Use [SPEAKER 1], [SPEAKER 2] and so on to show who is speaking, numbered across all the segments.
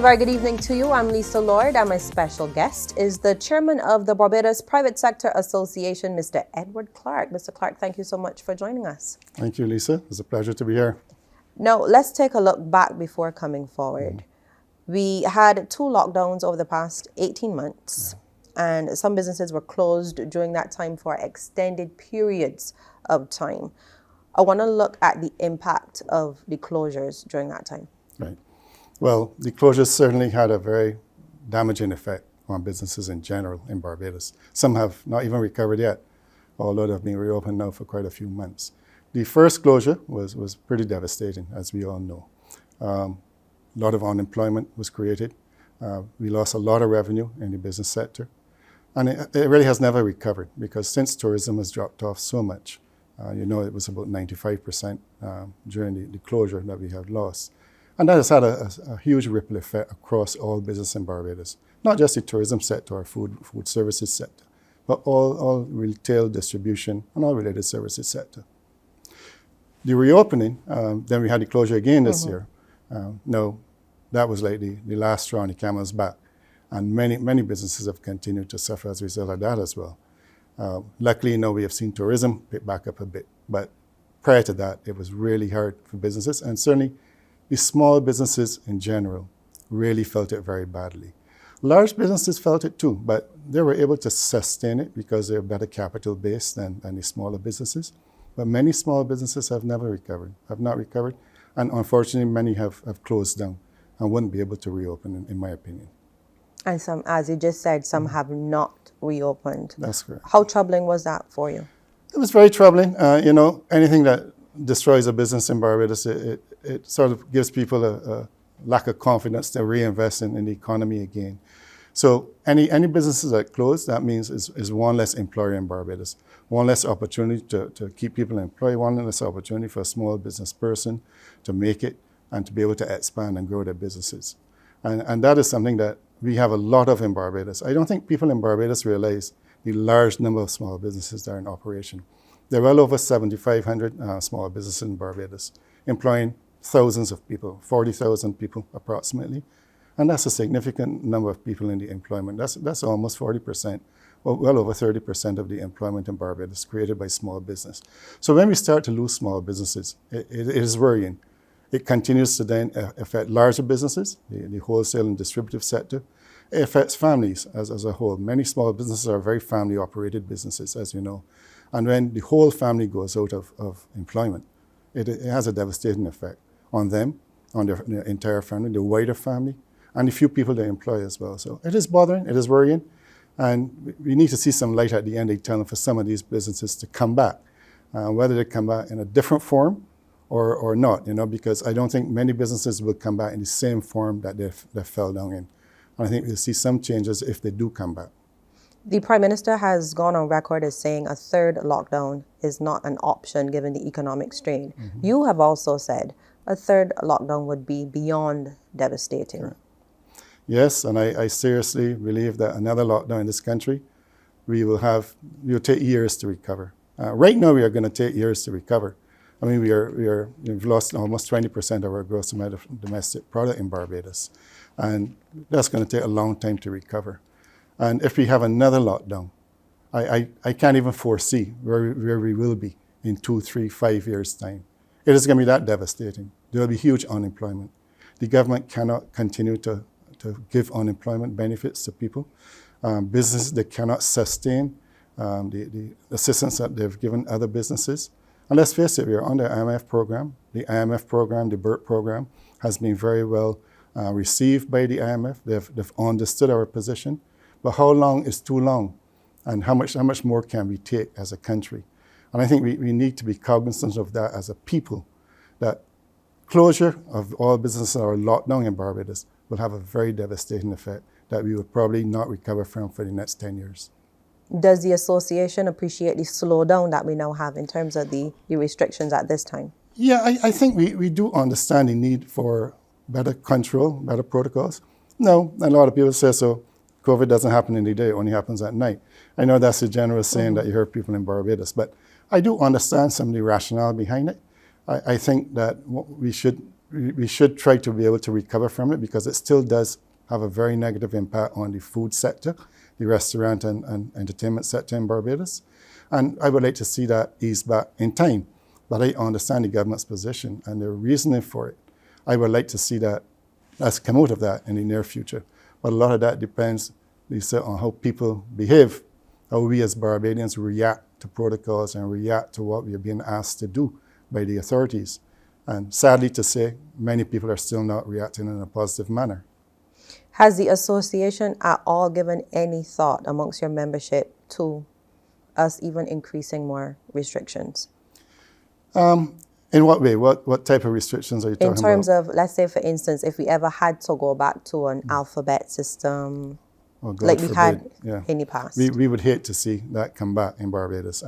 [SPEAKER 1] very good evening to you. I'm Lisa Lord, and my special guest is the chairman of the Barbados Private Sector Association, Mr. Edward Clark. Mr. Clark, thank you so much for joining us.
[SPEAKER 2] Thank you, Lisa. It's a pleasure to be here.
[SPEAKER 1] Now, let's take a look back before coming forward. We had 2 lockdowns over the past 18 months, and some businesses were closed during that time for extended periods of time. I want to look at the impact of the closures during that time.
[SPEAKER 2] Right. Well, the closures certainly had a very damaging effect on businesses in general in Barbados. Some have not even recovered yet, although they've been reopened now for quite a few months. The first closure was pretty devastating, as we all know. A lot of unemployment was created. We lost a lot of revenue in the business sector. And it really has never recovered, because since tourism has dropped off so much, it was about 95% during the closure that we have lost. And that has had a huge ripple effect across all business in Barbados, not just the tourism sector or food services sector, but all retail, distribution, and all related services sector. The reopening, then we had the closure again this year. No, that was like the last straw on the camel's back. And many businesses have continued to suffer as a result of that as well. Luckily, now we have seen tourism pick back up a bit. But prior to that, it was really hard for businesses. And certainly, the small businesses in general really felt it very badly. Large businesses felt it too, but they were able to sustain it because they're better capital base than the smaller businesses. But many small businesses have not recovered. And unfortunately, many have closed down and wouldn't be able to reopen, in my opinion.
[SPEAKER 1] And some, as you just said, some have not reopened.
[SPEAKER 2] That's correct.
[SPEAKER 1] How troubling was that for you?
[SPEAKER 2] It was very troubling. Anything that destroys a business in Barbados, it sort of gives people a lack of confidence to reinvest in the economy again. So any businesses that close, that means is one less employer in Barbados, one less opportunity to keep people employed, one less opportunity for a small business person to make it and to be able to expand and grow their businesses. And that is something that we have a lot of in Barbados. I don't think people in Barbados realize the large number of small businesses that are in operation. There are well over 7,500 small businesses in Barbados, employing thousands of people, 40,000 people approximately. And that's a significant number of people in the employment. That's almost 40%, well over 30% of the employment in Barbados created by small business. So when we start to lose small businesses, it is worrying. It continues to then affect larger businesses, the wholesale and distributive sector. It affects families as a whole. Many small businesses are very family-operated businesses, as you know. And when the whole family goes out of employment, it has a devastating effect on them, on their entire family, the wider family, and the few people they employ as well. So it is bothering, it is worrying, and we need to see some light at the end of the tunnel for some of these businesses to come back, whether they come back in a different form or not, because I don't think many businesses will come back in the same form that they fell down in. And I think we'll see some changes if they do come back.
[SPEAKER 1] The Prime Minister has gone on record as saying a third lockdown is not an option given the economic strain. You have also said a third lockdown would be beyond devastating.
[SPEAKER 2] Sure. Yes, and I seriously believe that another lockdown in this country, will take years to recover. Right now, we are going to take years to recover. I mean, we've lost almost 20% of our gross domestic product in Barbados, and that's going to take a long time to recover. And if we have another lockdown, I can't even foresee where we will be in 2, 3, 5 years' time. It is going to be that devastating. There will be huge unemployment. The government cannot continue to give unemployment benefits to people. Businesses, they cannot sustain the assistance that they've given other businesses. And let's face it, we are under the IMF program. The IMF program, the BERT program, has been very well received by the IMF. They've understood our position. But how long is too long? And how much more can we take as a country? And I think we need to be cognizant of that as a people, that closure of all businesses that are locked down in Barbados will have a very devastating effect that we will probably not recover from for the next 10 years.
[SPEAKER 1] Does the association appreciate the slowdown that we now have in terms of the restrictions at this time?
[SPEAKER 2] Yeah, I think we do understand the need for better control, better protocols. No, a lot of people say so. COVID doesn't happen in the day, it only happens at night. I know that's a general saying that you hear people in Barbados, but I do understand some of the rationale behind it. I think that we should we should try to be able to recover from it because it still does have a very negative impact on the food sector, the restaurant and entertainment sector in Barbados. And I would like to see that ease back in time. But I understand the government's position and their reasoning for it. I would like to see that us come out of that in the near future. But a lot of that depends, Lisa, on how people behave, how we as Barbadians react to protocols and react to what we are being asked to do by the authorities. And sadly to say, many people are still not reacting in a positive manner.
[SPEAKER 1] Has the association at all given any thought amongst your membership to us even increasing more restrictions?
[SPEAKER 2] In what way? What type of restrictions are you talking about?
[SPEAKER 1] In terms of, let's say, for instance, if we ever had to go back to an alphabet system, like we had in the past.
[SPEAKER 2] We would hate to see that come back in Barbados.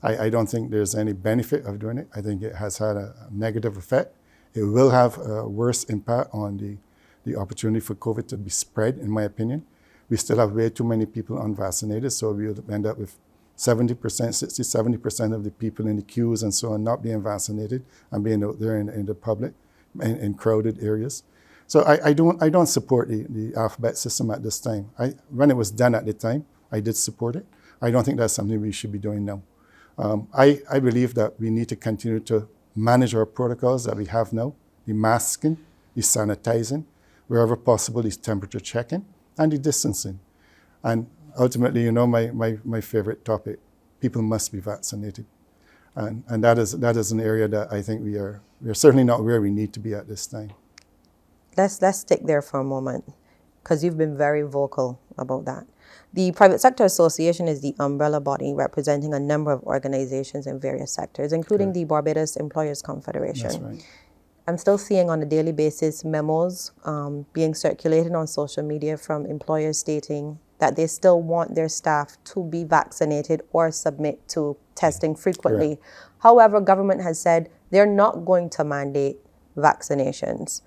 [SPEAKER 2] I don't think there's any benefit of doing it. I think it has had a negative effect. It will have a worse impact on the opportunity for COVID to be spread, in my opinion. We still have way too many people unvaccinated, so we would end up with 70% of the people in the queues and so on not being vaccinated and being out there in the public, in crowded areas. So I don't support the alphabet system at this time. When it was done at the time, I did support it. I don't think that's something we should be doing now. I believe that we need to continue to manage our protocols that we have now, the masking, the sanitizing, wherever possible, the temperature checking, and the distancing. And ultimately, my favorite topic, people must be vaccinated. And that is an area that I think we are certainly not where we need to be at this time.
[SPEAKER 1] Let's stick there for a moment, because you've been very vocal about that. The Private Sector Association is the umbrella body representing a number of organizations in various sectors, including the Barbados Employers Confederation.
[SPEAKER 2] That's right.
[SPEAKER 1] I'm still seeing on a daily basis memos being circulated on social media from employers stating that they still want their staff to be vaccinated or submit to testing frequently.
[SPEAKER 2] Correct.
[SPEAKER 1] However, government has said they're not going to mandate vaccinations.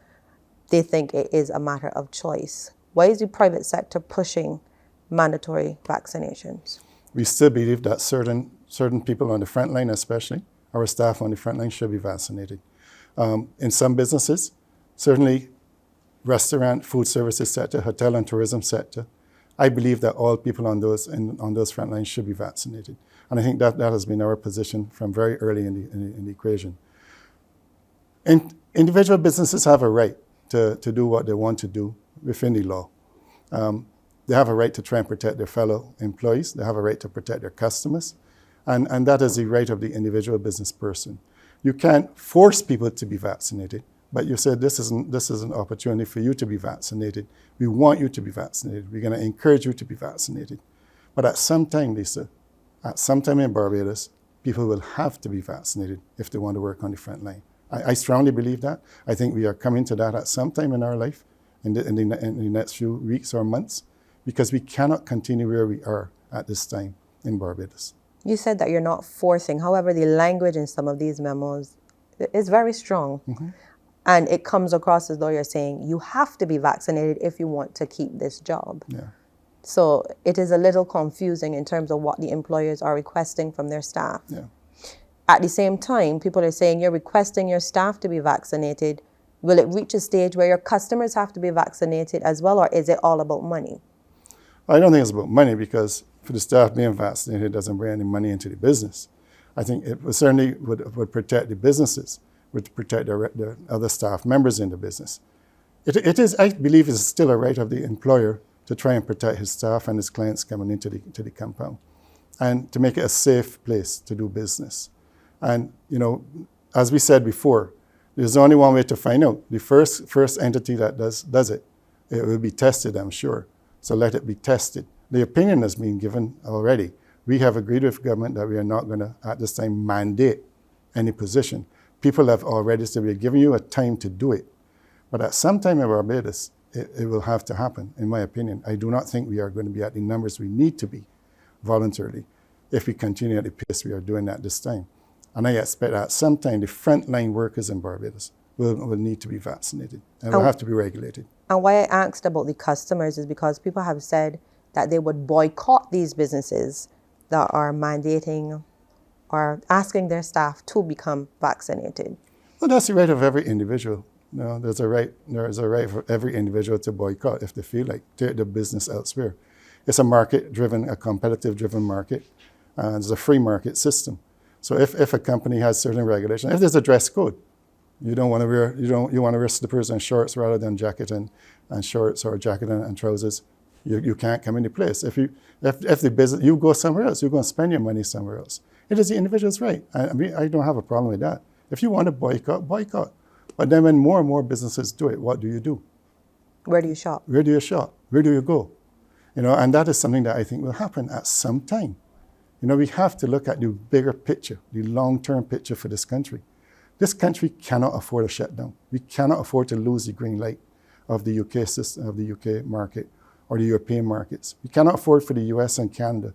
[SPEAKER 1] They think it is a matter of choice. Why is the private sector pushing mandatory vaccinations?
[SPEAKER 2] We still believe that certain people on the front line, especially our staff on the front line, should be vaccinated. In some businesses, certainly restaurant, food services sector, hotel and tourism sector, I believe that all people on those front lines should be vaccinated. And I think that has been our position from very early in the equation. Individual businesses have a right to do what they want to do within the law. They have a right to try and protect their fellow employees. They have a right to protect their customers. And that is the right of the individual business person. You can't force people to be vaccinated, but you said this is an opportunity for you to be vaccinated. We want you to be vaccinated. We're going to encourage you to be vaccinated. But at some time, Lisa, at some time in Barbados, people will have to be vaccinated if they want to work on the front line. I strongly believe that. I think we are coming to that at some time in our life, in the next few weeks or months, because we cannot continue where we are at this time in Barbados.
[SPEAKER 1] You said that you're not forcing. However, the language in some of these memos is very strong. Mm-hmm. And it comes across as though you're saying you have to be vaccinated if you want to keep this job.
[SPEAKER 2] Yeah.
[SPEAKER 1] So it is a little confusing in terms of what the employers are requesting from their staff.
[SPEAKER 2] Yeah.
[SPEAKER 1] At the same time, people are saying you're requesting your staff to be vaccinated. Will it reach a stage where your customers have to be vaccinated as well, or is it all about money?
[SPEAKER 2] I don't think it's about money, because for the staff being vaccinated, it doesn't bring any money into the business. I think it certainly would protect the businesses, would protect the other staff members in the business. It is, I believe, it's still a right of the employer to try and protect his staff and his clients coming into the compound, and to make it a safe place to do business. And, as we said before, there's only one way to find out. The first entity that does it will be tested, I'm sure. So let it be tested. The opinion has been given already. We have agreed with government that we are not going to, at this time, mandate any position. People have already said, we're giving you a time to do it. But at some time in Barbados, it will have to happen, in my opinion. I do not think we are going to be at the numbers we need to be voluntarily if we continue at the pace we are doing at this time. And I expect that at some time the frontline workers in Barbados will need to be vaccinated and will have to be regulated.
[SPEAKER 1] And why I asked about the customers is because people have said that they would boycott these businesses that are mandating or asking their staff to become vaccinated.
[SPEAKER 2] Well, that's the right of every individual No, there's a right for every individual to boycott if they feel like, take their business elsewhere. It's a market-driven, a competitive-driven market. There's a free market system. So if a company has certain regulations, if there's a dress code, you want to wear slippers and shorts rather than jacket and shorts, or jacket and trousers, you can't come into place. If the business, you go somewhere else, you're going to spend your money somewhere else. It is the individual's right. I don't have a problem with that. If you want to boycott, boycott. But then when more and more businesses do it, what do you do?
[SPEAKER 1] Where do you shop?
[SPEAKER 2] Where do you shop? Where do you go? And that is something that I think will happen at some time. We have to look at the bigger picture, the long-term picture for this country. This country cannot afford a shutdown. We cannot afford to lose the green light of the UK system, of the UK market, or the European markets. We cannot afford for the US and Canada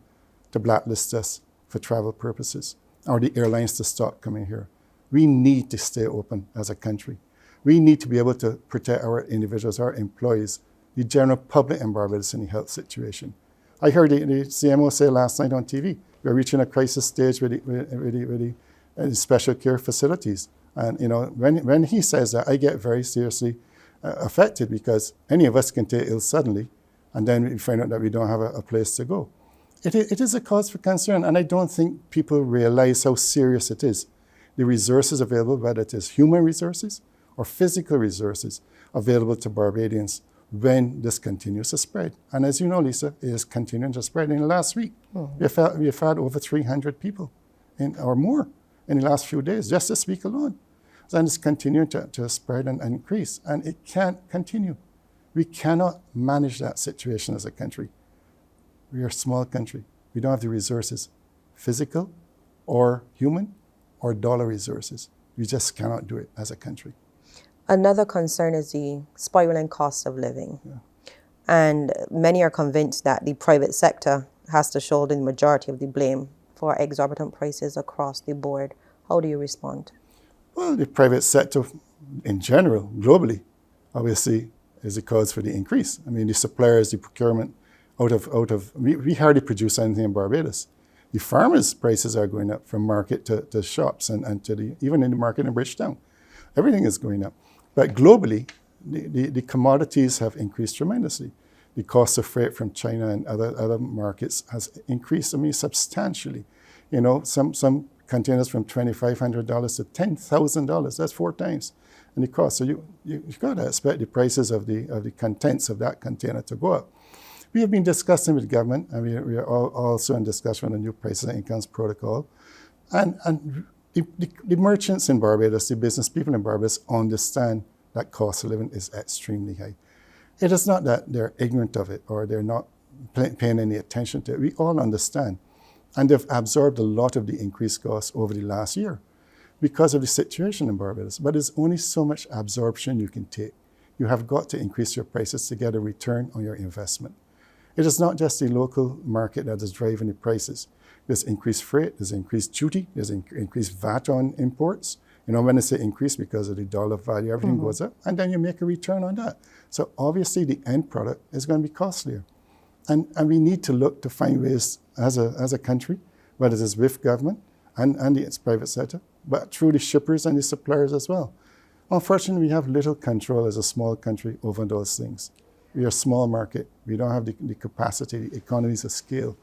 [SPEAKER 2] to blacklist us for travel purposes, or the airlines to stop coming here. We need to stay open as a country. We need to be able to protect our individuals, our employees, the general public in Barbados in the health situation. I heard the CMO say last night on TV, we're reaching a crisis stage with the special care facilities. And when he says that, I get very seriously affected, because any of us can take ill suddenly, and then we find out that we don't have a place to go. It is a cause for concern, and I don't think people realize how serious it is. The resources available, whether it is human resources or physical resources available to Barbadians when this continues to spread. And as you know, Lisa, it is continuing to spread. In the last week, we've had over 300 people or more in the last few days, just this week alone. And it's continuing to spread and increase, and it can't continue. We cannot manage that situation as a country. We are a small country. We don't have the resources, physical or human or dollar resources. We just cannot do it as a country.
[SPEAKER 1] Another concern is the spiraling cost of living. Yeah. And many are convinced that the private sector has to shoulder the majority of the blame for exorbitant prices across the board. How do you respond?
[SPEAKER 2] Well, the private sector in general, globally, obviously, is the cause for the increase. I mean, the suppliers, the procurement, we hardly produce anything in Barbados. The farmers' prices are going up from market to shops and to even in the market in Bridgetown. Everything is going up. But globally, the commodities have increased tremendously. The cost of freight from China and other markets has increased, substantially. Some containers from $2,500 to $10,000. That's 4 times in the cost. So you've got to expect the prices of the contents of that container to go up. We have been discussing with government, and we are also in discussion on the new prices and incomes protocol. And the merchants in Barbados, the business people in Barbados understand that cost of living is extremely high. It is not that they're ignorant of it or they're not paying any attention to it. We all understand. And they've absorbed a lot of the increased costs over the last year because of the situation in Barbados. But there's only so much absorption you can take. You have got to increase your prices to get a return on your investment. It is not just the local market that is driving the prices. There's increased freight, there's increased duty, there's increased VAT on imports. When I say increase, because of the dollar value, everything goes up, and then you make a return on that. So obviously the end product is going to be costlier. And we need to look to find ways as a country, whether it is with government and the private sector, but through the shippers and the suppliers as well. Unfortunately, we have little control as a small country over those things. We are a small market. We don't have the capacity, the economies of scale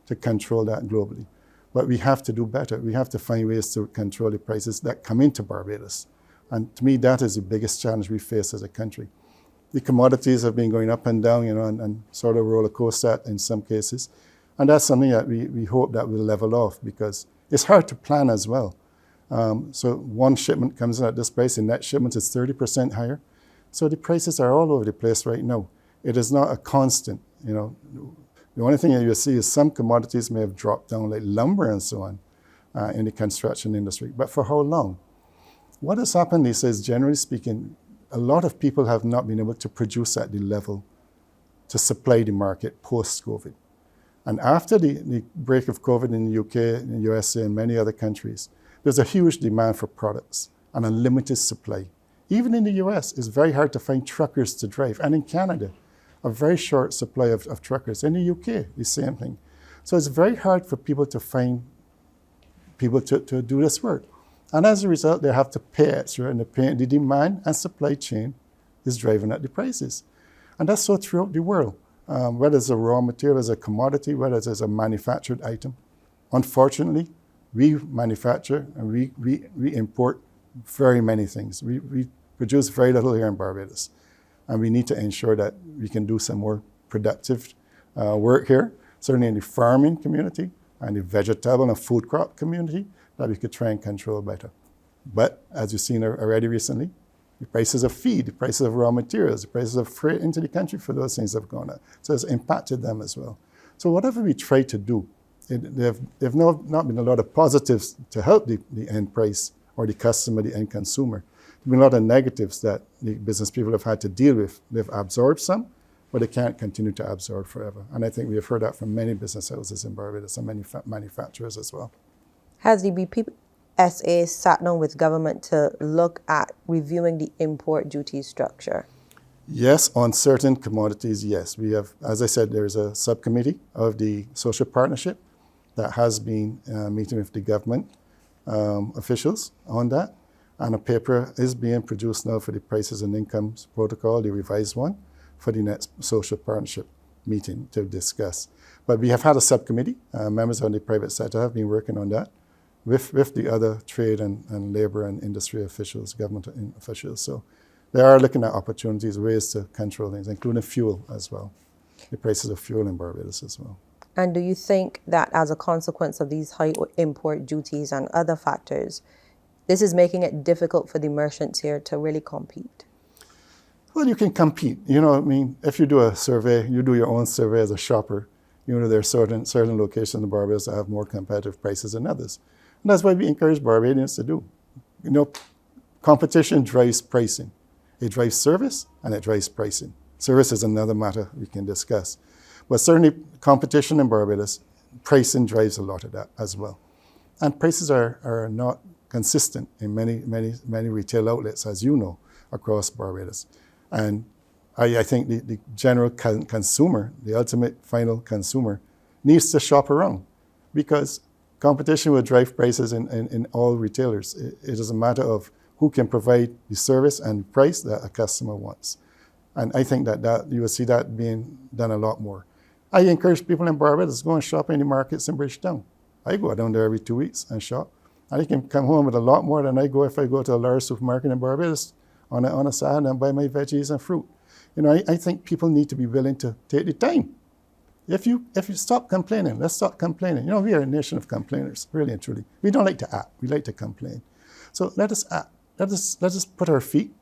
[SPEAKER 2] to control that globally. But we have to do better. We have to find ways to control the prices that come into Barbados. And to me, that is the biggest challenge we face as a country. The commodities have been going up and down, and sort of roller coaster in some cases. And that's something that we hope that will level off, because it's hard to plan as well. So one shipment comes in at this price, the next shipment is 30% higher. So the prices are all over the place right now. It is not a constant, The only thing that you see is some commodities may have dropped down, like lumber and so on, in the construction industry. But for how long? What has happened, Lisa, is generally speaking, a lot of people have not been able to produce at the level to supply the market post-COVID. And after the break of COVID in the UK, in the USA, and many other countries, there's a huge demand for products and a limited supply. Even in the US, it's very hard to find truckers to drive. And in Canada, a very short supply of truckers. In the UK, the same thing. So it's very hard for people to find people to do this work. And as a result, they have to pay extra, and the demand and supply chain is driving up the prices. And that's so throughout the world, whether it's a raw material, as a commodity, whether it's a manufactured item. Unfortunately, we manufacture and we import very many things. We produce very little here in Barbados. And we need to ensure that we can do some more productive work here, certainly in the farming community and the vegetable and food crop community, that we could try and control better. But as you've seen already recently, the prices of feed, the prices of raw materials, the prices of freight into the country for those things have gone up. So it's impacted them as well. So whatever we try to do, there've not been a lot of positives to help the end price or the customer, the end consumer. There've been a lot of negatives that the business people have had to deal with. They've absorbed some, but they can't continue to absorb forever. And I think we have heard that from many business houses in Barbados and many manufacturers as well.
[SPEAKER 1] Has the BPSA sat down with government to look at reviewing the import duty structure?
[SPEAKER 2] Yes, on certain commodities, yes. We have, as I said, there's a subcommittee of the social partnership that has been meeting with the government officials on that. And a paper is being produced now for the prices and incomes protocol, the revised one, for the next social partnership meeting to discuss. But we have had a subcommittee. Members of the private sector have been working on that with the other trade and labor and industry officials, government officials. So they are looking at opportunities, ways to control things, including fuel as well, the prices of fuel in Barbados as well.
[SPEAKER 1] And do you think that as a consequence of these high import duties and other factors, this is making it difficult for the merchants here to really compete?
[SPEAKER 2] Well, you can compete. You know, I mean, if you do a survey, you do your own survey as a shopper, you know, there are certain locations in Barbados that have more competitive prices than others. And that's what we encourage Barbadians to do. You know, competition drives pricing. It drives service and it drives pricing. Service is another matter we can discuss. But certainly competition in Barbados, pricing drives a lot of that as well. And prices are not consistent in many retail outlets, as you know, across Barbados. And I think the general consumer, the ultimate final consumer, needs to shop around, because competition will drive prices in all retailers. It is a matter of who can provide the service and price that a customer wants. And I think that you will see that being done a lot more. I encourage people in Barbados to go and shop in the markets in Bridgetown. I go down there every 2 weeks and shop. And I can come home with a lot more than I go if I go to a large supermarket in Barbados on a Saturday and buy my veggies and fruit. You know, I think people need to be willing to take the time. If you stop complaining, let's stop complaining. You know, we are a nation of complainers, really and truly. We don't like to act, we like to complain. So let us act. Let us put our feet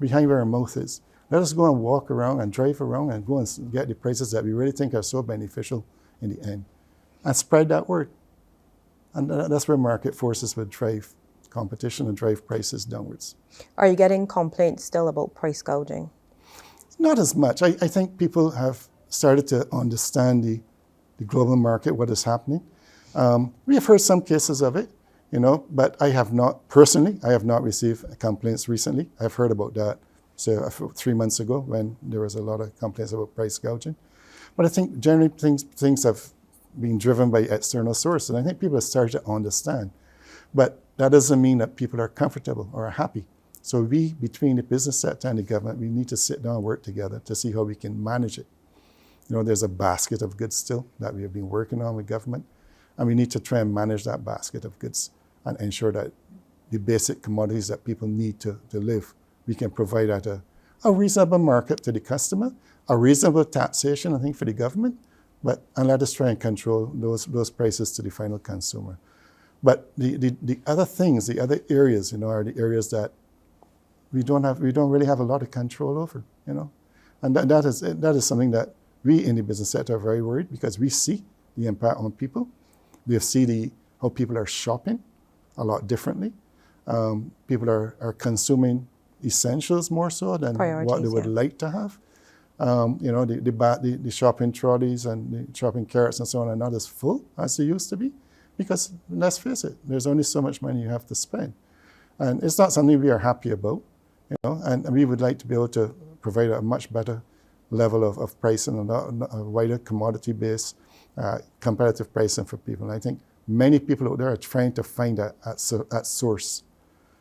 [SPEAKER 2] behind where our mouth is. Let us go and walk around and drive around and go and get the prices that we really think are so beneficial in the end. And spread that word. And that's where market forces would drive competition and drive prices downwards.
[SPEAKER 1] Are you getting complaints still about price gouging?
[SPEAKER 2] Not as much. I think people have started to understand the global market, what is happening. We have heard some cases of it, you know, but I have not received complaints recently. I've heard about that, say, 3 months ago when there was a lot of complaints about price gouging. But I think generally things have been driven by external sources, and I think people have started to understand. But that doesn't mean that people are comfortable or are happy. So we, between the business sector and the government, we need to sit down and work together to see how we can manage it. You know, there's a basket of goods still that we have been working on with government, and we need to try and manage that basket of goods and ensure that the basic commodities that people need to live, we can provide at a reasonable market to the customer, a reasonable taxation, I think, for the government, and let us try and control those prices to the final consumer. But the other things, the other areas, you know, are the areas that we don't really have a lot of control over, you know. And that is something that we in the business sector are very worried, because we see the impact on people. We see how people are shopping a lot differently. People are consuming essentials more so than what they would like to have. You know, the shopping trolleys and the shopping carts and so on are not as full as they used to be, because let's face it, there's only so much money you have to spend. And it's not something we are happy about, you know, and we would like to be able to provide a much better level of pricing and a wider commodity base, competitive pricing for people. And I think many people out there are trying to find that at source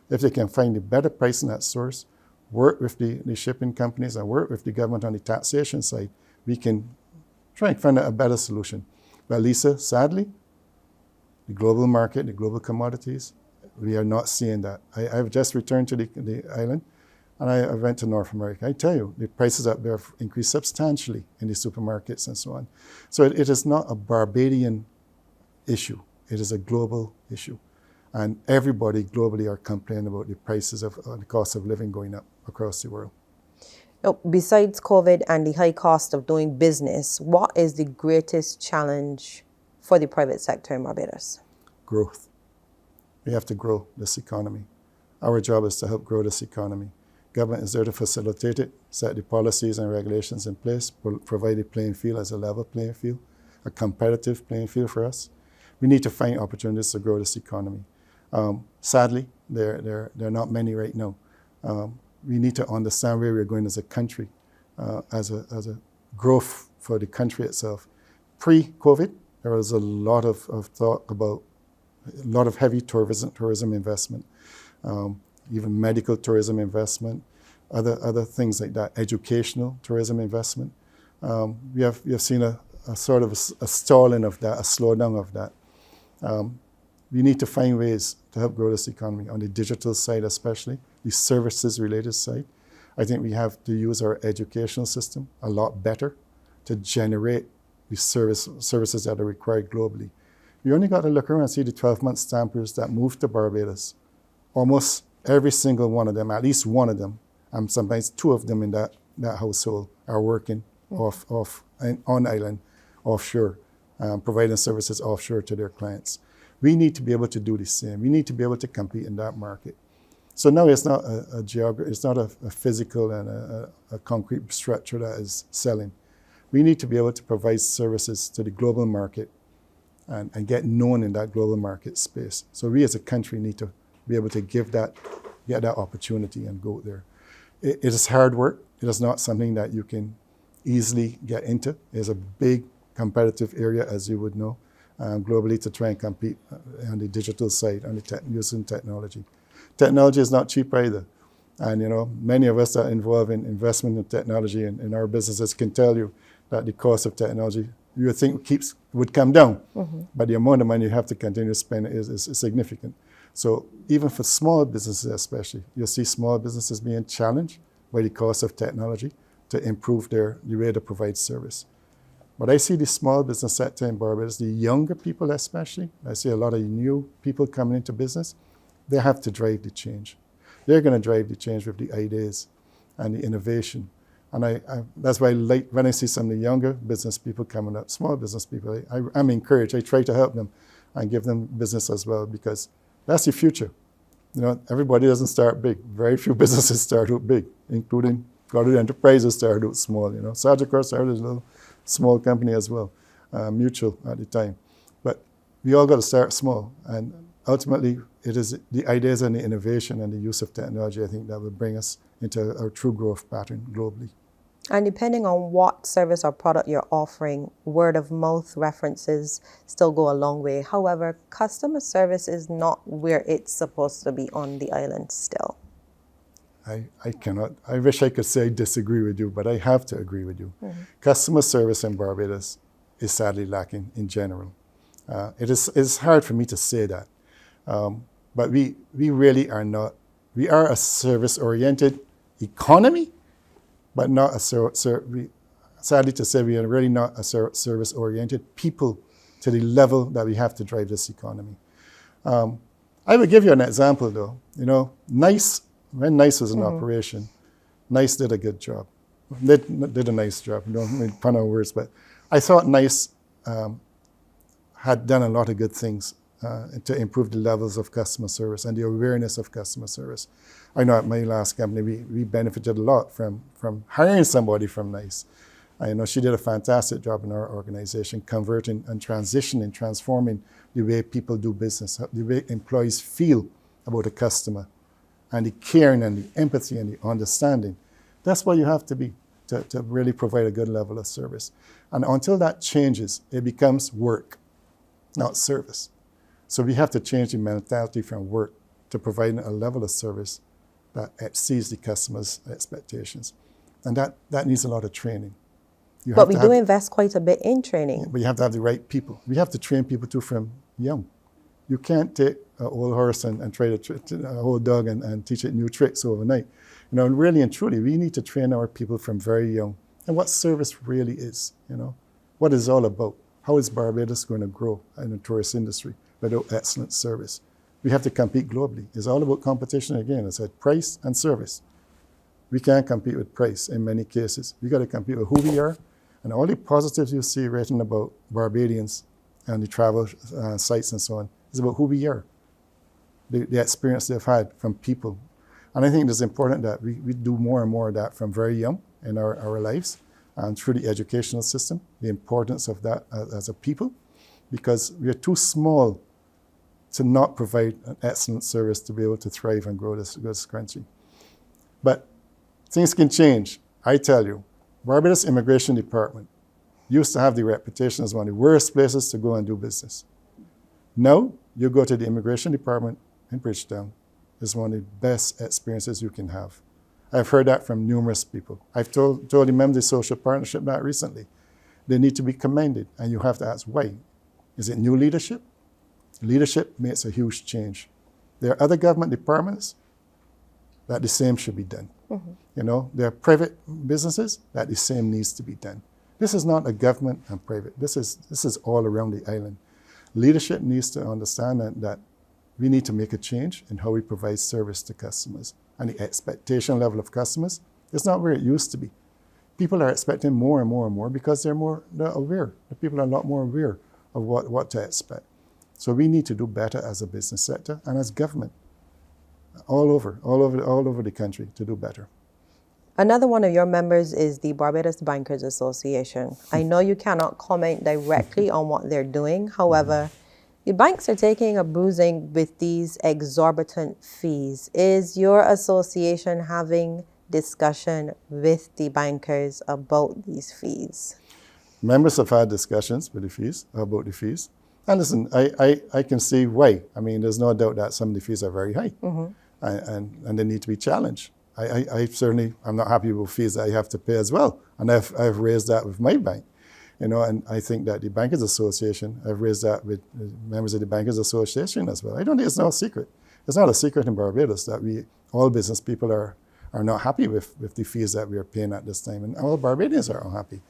[SPEAKER 2] if they can find a better pricing at source, work with the shipping companies and work with the government on the taxation side, we can try and find a better solution. But Lisa, sadly, the global market, the global commodities, we are not seeing that. I've just returned to the island, and I went to North America. I tell you, the prices up there have increased substantially in the supermarkets and so on. So it is not a Barbadian issue. It is a global issue. And everybody globally are complaining about the prices of the cost of living going up across the world.
[SPEAKER 1] Now, besides COVID and the high cost of doing business, what is the greatest challenge for the private sector in Barbados?
[SPEAKER 2] Growth. We have to grow this economy. Our job is to help grow this economy. Government is there to facilitate it, set the policies and regulations in place, provide a playing field as a level playing field, a competitive playing field for us. We need to find opportunities to grow this economy. Sadly, there are not many right now. We need to understand where we're going as a country, as a growth for the country itself. Pre-COVID, there was a lot of thought about a lot of heavy tourism investment, even medical tourism investment, other things like that, educational tourism investment. We have seen a sort of a stalling of that, a slowdown of that. We need to find ways to help grow this economy on the digital side, especially the services related side. I think we have to use our educational system a lot better to generate the services that are required globally. You only got to look around and see the 12-month stampers that moved to Barbados. Almost every single one of them, at least one of them, and sometimes two of them in that household are working on island, offshore, providing services offshore to their clients. We need to be able to do the same. We need to be able to compete in that market. So now it's not it's not a physical and a concrete structure that is selling. We need to be able to provide services to the global market and get known in that global market space. So we as a country need to be able to get that opportunity and go there. It is hard work. It is not something that you can easily get into. It's a big competitive area, as you would know, globally to try and compete on the digital side, using technology. Technology is not cheap either. And many of us that are involved in investment in technology in our businesses can tell you that the cost of technology you would think would come down, but the amount of money you have to continue to spend is significant. So even for small businesses especially, you'll see small businesses being challenged by the cost of technology to improve the way to provide service. But I see the small business sector in Barbados, the younger people especially, I see a lot of new people coming into business, they have to drive the change. They're going to drive the change with the ideas and the innovation. And that's why I like when I see some of the younger business people coming up, small business people, I'm encouraged. I try to help them and give them business as well, because that's the future. Everybody doesn't start big. Very few businesses start out big, including Goddard Enterprises started out small. Sagicor started as a little small company as well, mutual at the time. But we all got to start small. And ultimately, it is the ideas and the innovation and the use of technology, I think, that will bring us into our true growth pattern globally.
[SPEAKER 1] And depending on what service or product you're offering, word of mouth references still go a long way. However, customer service is not where it's supposed to be on the island still.
[SPEAKER 2] I cannot. I wish I could say I disagree with you, but I have to agree with you. Customer service in Barbados is sadly lacking in general. It's hard for me to say that. But we really are not. We are a service-oriented economy, but not sadly to say, we are really not a service-oriented people to the level that we have to drive this economy. I would give you an example, though. NICE, when NICE was in operation, NICE did a good job. Did a nice job. Pun on words, but I thought NICE had done a lot of good things to improve the levels of customer service and the awareness of customer service. I know at my last company, we benefited a lot from hiring somebody from NICE. I know she did a fantastic job in our organization, converting and transitioning, transforming the way people do business, the way employees feel about a customer, and the caring and the empathy and the understanding. That's what you have to be to really provide a good level of service. And until that changes, it becomes work, not service. So we have to change the mentality from work to provide a level of service that exceeds the customer's expectations. And that needs a lot of training.
[SPEAKER 1] But we do invest quite a bit in training.
[SPEAKER 2] But you have to have the right people. We have to train people too from young. You can't take an old horse and try to a old dog and teach it new tricks overnight. Really and truly, we need to train our people from very young. And what service really is, what it's all about. How is Barbados going to grow in the tourist industry without excellent service? We have to compete globally. It's all about competition again. It's about price and service. We can't compete with price in many cases. We got to compete with who we are. And all the positives you see written about Barbadians and the travel sites and so on is about who we are, the experience they've had from people. And I think it's important that we do more and more of that from very young in our lives and through the educational system, the importance of that as a people, because we are too small to not provide an excellent service to be able to thrive and grow this country. But things can change, I tell you. Barbados Immigration Department used to have the reputation as one of the worst places to go and do business. Now, you go to the Immigration Department in Bridgetown, it's one of the best experiences you can have. I've heard that from numerous people. I've told the members of the social partnership that recently. They need to be commended, and you have to ask why. Is it new leadership? Leadership makes a huge change. There are other government departments that the same should be done. Mm-hmm. There are private businesses that the same needs to be done. This is not a government and private. This is all around the island. Leadership needs to understand that we need to make a change in how we provide service to customers. And the expectation level of customers is not where it used to be. People are expecting more and more and more because they're aware. The people are a lot more aware of what to expect. So we need to do better as a business sector and as government, all over the country, to do better.
[SPEAKER 1] Another one of your members is the Barbados Bankers Association. I know you cannot comment directly on what they're doing. However, the banks are taking a bruising with these exorbitant fees. Is your association having discussion with the bankers about these fees?
[SPEAKER 2] Members have had discussions with about the fees. And listen, I can see why. I mean, there's no doubt that some of the fees are very high, mm-hmm. and they need to be challenged. I'm not happy with fees that I have to pay as well. And I've raised that with my bank, and I think that the Bankers Association, I've raised that with members of the Bankers Association as well. I don't think it's no secret. It's not a secret in Barbados that all business people are not happy with the fees that we are paying at this time, and all Barbadians are unhappy.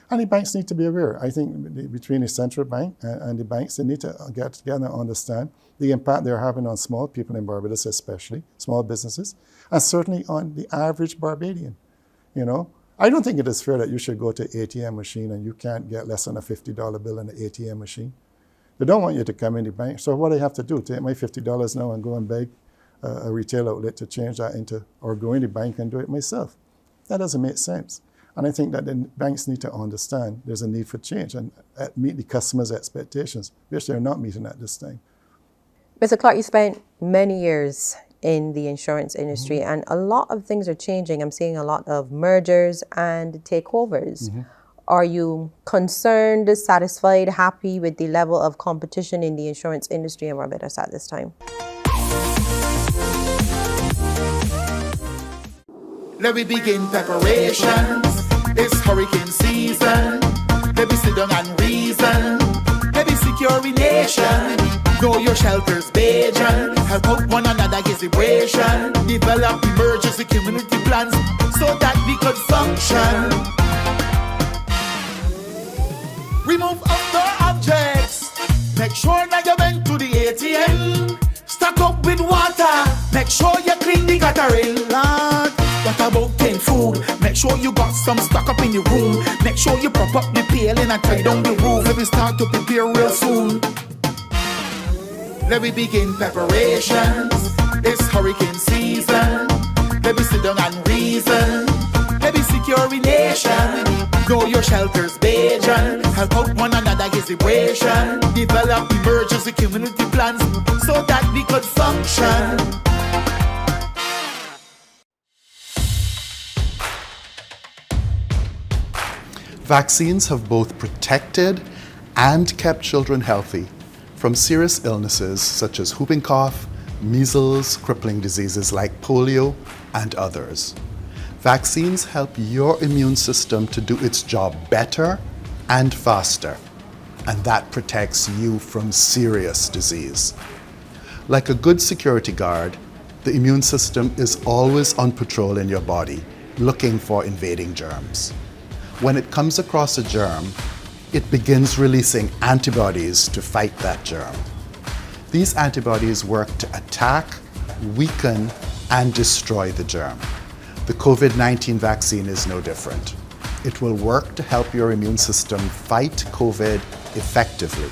[SPEAKER 2] And the banks need to be aware. I think between the central bank and the banks, they need to get together and understand the impact they're having on small people in Barbados, especially small businesses, and certainly on the average Barbadian. I don't think it is fair that you should go to an ATM machine and you can't get less than a $50 bill in the ATM machine. They don't want you to come in the bank. So what do I have to do? Take my $50 now and go and beg a retail outlet to change that or go in the bank and do it myself? That doesn't make sense. And I think that the banks need to understand there's a need for change and meet the customers' expectations, which they're not meeting at this time.
[SPEAKER 1] Mr. Clark, you spent many years in the insurance industry, mm-hmm. and a lot of things are changing. I'm seeing a lot of mergers and takeovers. Mm-hmm. Are you concerned, satisfied, happy with the level of competition in the insurance industry in Barbados at this time?
[SPEAKER 3] Let me begin preparations. It's hurricane season. Let me sit down and reason. Let me secure a nation. Know your shelters, Bajan. Help out one another against depression. Develop emergency community plans so that we could function. Remove outdoor objects. Make sure that you went to the ATM. Stock up with water. Make sure you clean the guttering, Lord. What about canned food? Make sure you got some stock up in your room. Make sure you prop up the paling and tie down the roof. Let me start to prepare real soon. Let me begin preparations. It's hurricane season. Let me sit down and reason. Let me secure a nation. Know your shelters, Bajan. Help out one another against depression. Develop emergency community plans so that we could function.
[SPEAKER 4] Vaccines have both protected and kept children healthy from serious illnesses such as whooping cough, measles, crippling diseases like polio, and others. Vaccines help your immune system to do its job better and faster, and that protects you from serious disease. Like a good security guard, the immune system is always on patrol in your body, looking for invading germs. When it comes across a germ, it begins releasing antibodies to fight that germ. These antibodies work to attack, weaken, and destroy the germ. The COVID-19 vaccine is no different. It will work to help your immune system fight COVID effectively.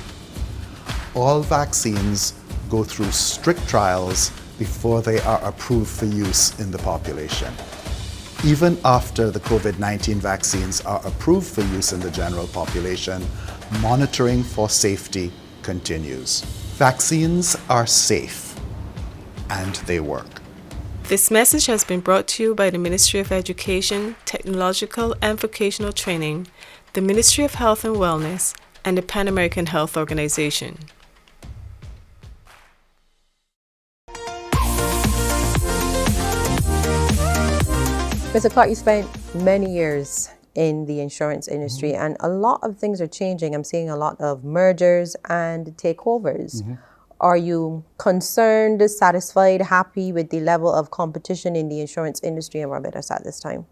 [SPEAKER 4] All vaccines go through strict trials before they are approved for use in the population. Even after the COVID-19 vaccines are approved for use in the general population, monitoring for safety continues. Vaccines are safe, and they work.
[SPEAKER 5] This message has been brought to you by the Ministry of Education, Technological and Vocational Training, the Ministry of Health and Wellness, and the Pan American Health Organization.
[SPEAKER 1] Mr. Clark, you spent many years in the insurance industry, and a lot of things are changing. I'm seeing a lot of mergers and takeovers. Are you concerned, satisfied, happy with the level of competition in the insurance industry in Barbados at this time?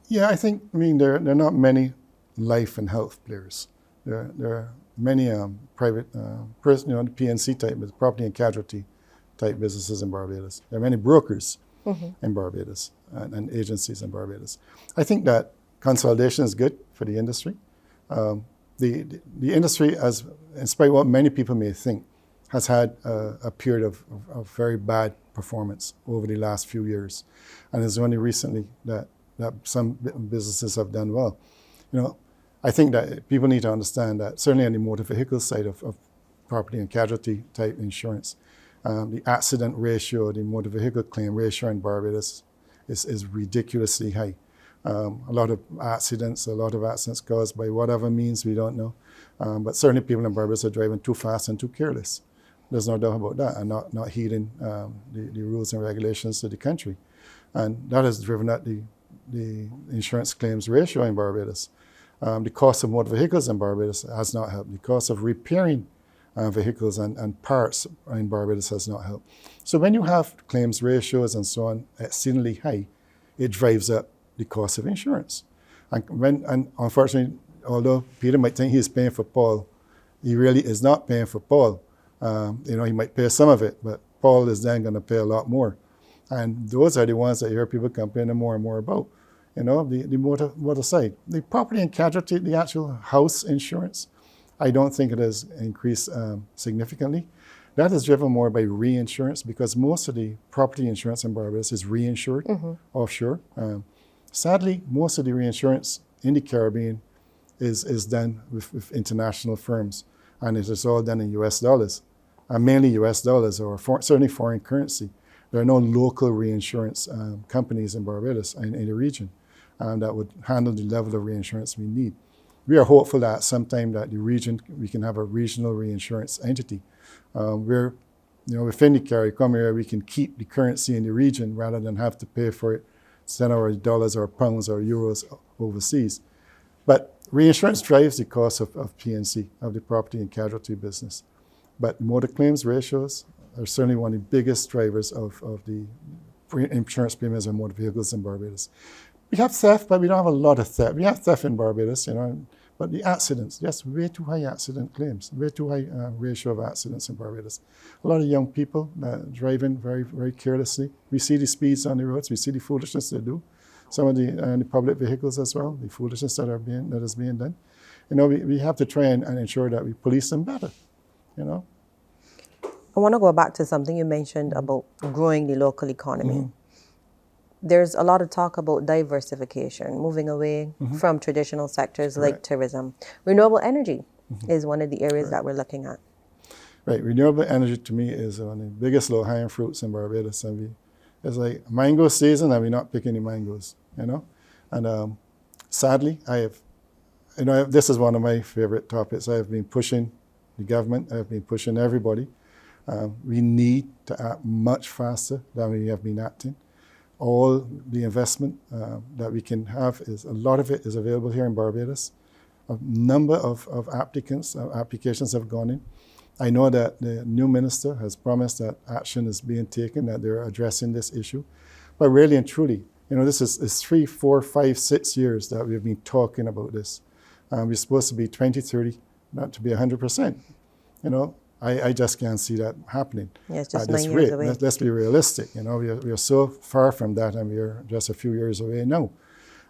[SPEAKER 2] Yeah, I mean, there are not many life and health players. There are many private, the PNC type, property and casualty type businesses in Barbados. There are many brokers in Barbados and agencies in Barbados. I think that consolidation is good for the industry. The industry, in spite of what many people may think, has had a period of very bad performance over the last few years. And it's only recently that some businesses have done well. I think that people need to understand that certainly on the motor vehicle side of property and casualty type insurance, the accident ratio, the motor vehicle claim ratio in Barbados is ridiculously high. A lot of accidents caused by whatever means, we don't know. But certainly people in Barbados are driving too fast and too careless. There's no doubt about that, and not heeding the rules and regulations of the country. And that has driven up the insurance claims ratio in Barbados. The cost of motor vehicles in Barbados has not helped. The cost of repairing vehicles and parts in Barbados has not helped. So when you have claims ratios and so on exceedingly high, it drives up the cost of insurance. And unfortunately, although Peter might think he's paying for Paul, he really is not paying for Paul. He might pay some of it, but Paul is then going to pay a lot more. And those are the ones that you hear people complaining more and more about. The motor side. The property and casualty, the actual house insurance, I don't think it has increased significantly. That is driven more by reinsurance because most of the property insurance in Barbados is reinsured offshore. Sadly, most of the reinsurance in the Caribbean is done with international firms, and it is all done in US dollars, and mainly US dollars or certainly foreign currency. There are no local reinsurance companies in Barbados and in the region that would handle the level of reinsurance we need. We are hopeful that sometime that we can have a regional reinsurance entity where, within the CARICOM area, we can keep the currency in the region rather than have to pay for it, send our dollars or pounds or euros overseas. But reinsurance drives the cost of PNC, of the property and casualty business. But motor claims ratios are certainly one of the biggest drivers of the insurance premiums on motor vehicles in Barbados. We have theft, but we don't have a lot of theft. We have theft in Barbados, but the accidents, yes, way too high accident claims, way too high ratio of accidents in Barbados. A lot of young people driving very, very carelessly. We see the speeds on the roads. We see the foolishness they do. Some of the public vehicles as well, the foolishness that is being done. We have to try and ensure that we police them better,
[SPEAKER 1] I want to go back to something you mentioned about growing the local economy. There's a lot of talk about diversification, moving away from traditional sectors like tourism. Renewable energy is one of the areas that we're looking at.
[SPEAKER 2] Right, renewable energy to me is one of the biggest low-hanging fruits in Barbados. And it's like mango season and we're not picking the mangoes, And sadly, this is one of my favorite topics. I have been pushing the government, I have been pushing everybody We need to act much faster than we have been acting. All the investment that we can have a lot of it is available here in Barbados. A number of applications have gone in. I know that the new minister has promised that action is being taken, that they're addressing this issue. But really and truly, this is 3, 4, 5, 6 years that we've been talking about this. We're supposed to be 2030, not to be 100%. I just can't see that happening.
[SPEAKER 1] Yeah, it's just
[SPEAKER 2] at this
[SPEAKER 1] 9 years
[SPEAKER 2] rate.
[SPEAKER 1] away.
[SPEAKER 2] Let's be realistic. We are so far from that, and we're just a few years away now.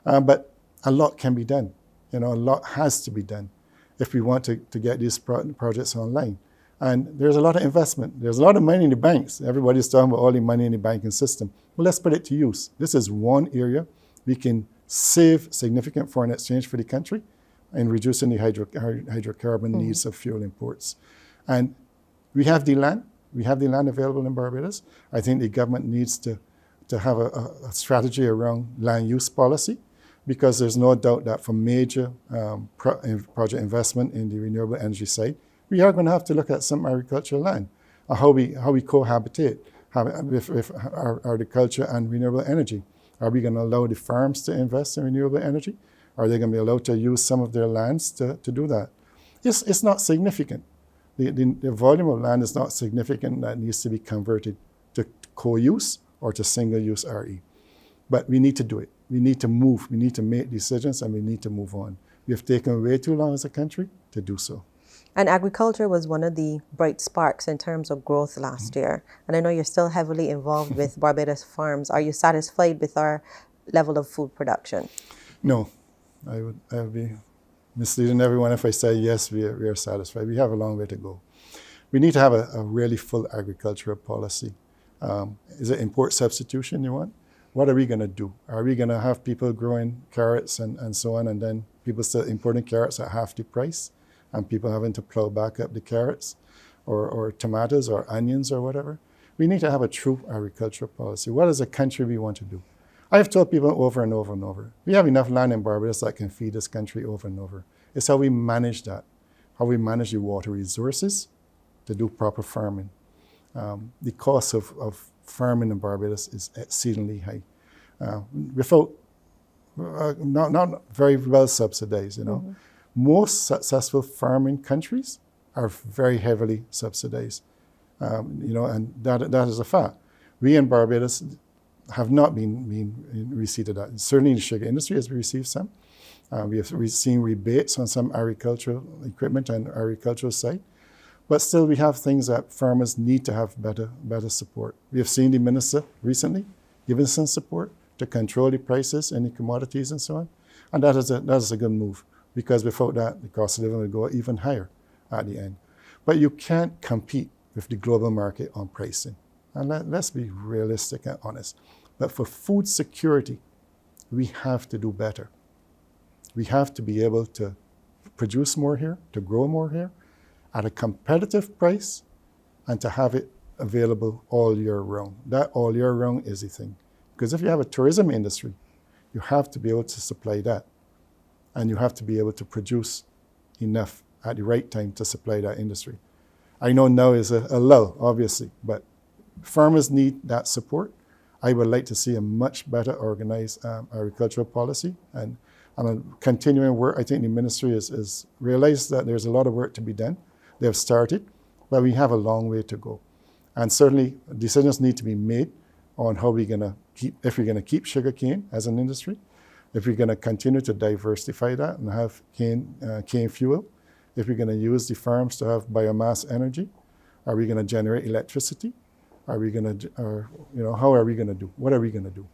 [SPEAKER 2] But a lot can be done. A lot has to be done if we want to get these projects online. And there's a lot of investment. There's a lot of money in the banks. Everybody's talking about all the money in the banking system. Well, let's put it to use. This is one area we can save significant foreign exchange for the country and reducing the hydrocarbon needs of fuel imports. And we have the land. We have the land available in Barbados. I think the government needs to have a strategy around land use policy, because there's no doubt that for major project investment in the renewable energy side, we are going to have to look at some agricultural land, how we cohabitate with our agriculture and renewable energy. Are we going to allow the farms to invest in renewable energy? Are they going to be allowed to use some of their lands to do that? It's not significant. The volume of land is not significant that needs to be converted to co-use or to single-use RE. But we need to do it. We need to move. We need to make decisions, and we need to move on. We have taken way too long as a country to do so.
[SPEAKER 1] And agriculture was one of the bright sparks in terms of growth last year. And I know you're still heavily involved with Barbados Farms. Are you satisfied with our level of food production?
[SPEAKER 2] No, I would be misleading everyone if I say yes, we are satisfied. We have a long way to go. We need to have a really full agricultural policy. Is it import substitution you want? What are we going to do? Are we going to have people growing carrots and so on, and then people still importing carrots at half the price, and people having to plow back up the carrots or tomatoes or onions or whatever? We need to have a true agricultural policy. What is a country we want to do? I have told people over and over and over, we have enough land in Barbados that can feed this country over and over. It's how we manage that, how we manage the water resources to do proper farming. The cost of farming in Barbados is exceedingly high. Not very well subsidized, Most successful farming countries are very heavily subsidized, and that is a fact. We in Barbados have not been received that. Certainly the sugar industry has received some. We've seen rebates on some agricultural equipment and agricultural side. But still, we have things that farmers need to have better support. We have seen the minister recently giving some support to control the prices and the commodities and so on. And that is a good move, because without that, the cost of living will go even higher at the end. But you can't compete with the global market on pricing. And let's be realistic and honest. But for food security, we have to do better. We have to be able to produce more here, to grow more here, at a competitive price, and to have it available all year round. That all year round is the thing. Because if you have a tourism industry, you have to be able to supply that. And you have to be able to produce enough at the right time to supply that industry. I know now is a lull, obviously, but farmers need that support. I would like to see a much better organized agricultural policy, and a continuing work. I think the ministry is realized that there's a lot of work to be done. They have started, but we have a long way to go. And certainly decisions need to be made on how we're going to if we're going to keep sugarcane as an industry, if we're going to continue to diversify that and have cane fuel, if we're going to use the farms to have biomass energy, are we going to generate electricity? Are we going to, how are we going to do? What are we going to do?